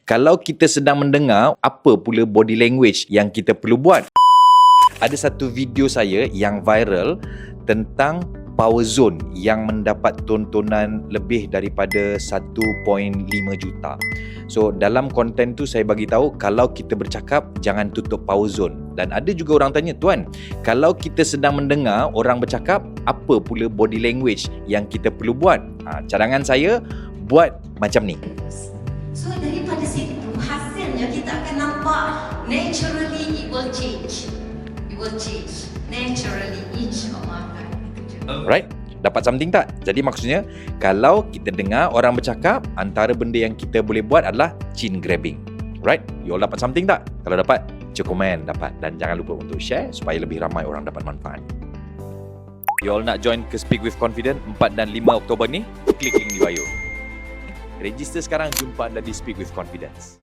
Kalau kita sedang mendengar, apa pula body language yang kita perlu buat? Ada satu video saya yang viral tentang power zone yang mendapat tontonan lebih daripada 1.5 juta. So dalam konten tu saya bagi tahu kalau kita bercakap jangan tutup power zone. Dan ada juga orang tanya, tuan, kalau kita sedang mendengar orang bercakap, apa pula body language yang kita perlu buat? Cadangan saya, buat macam ni. So daripada situ hasilnya kita akan nampak naturally it will change. It will change naturally, insyaAllah. Right? Dapat something tak? Jadi maksudnya, kalau kita dengar orang bercakap, antara benda yang kita boleh buat adalah chin grabbing. Right? You all dapat something tak? Kalau dapat, cek komen dapat. Dan jangan lupa untuk share supaya lebih ramai orang dapat manfaat. You all nak join ke Speak with Confident 4 dan 5 Oktober ni? Klik link di bio. Register sekarang, jumpa anda di Speak with Confidence.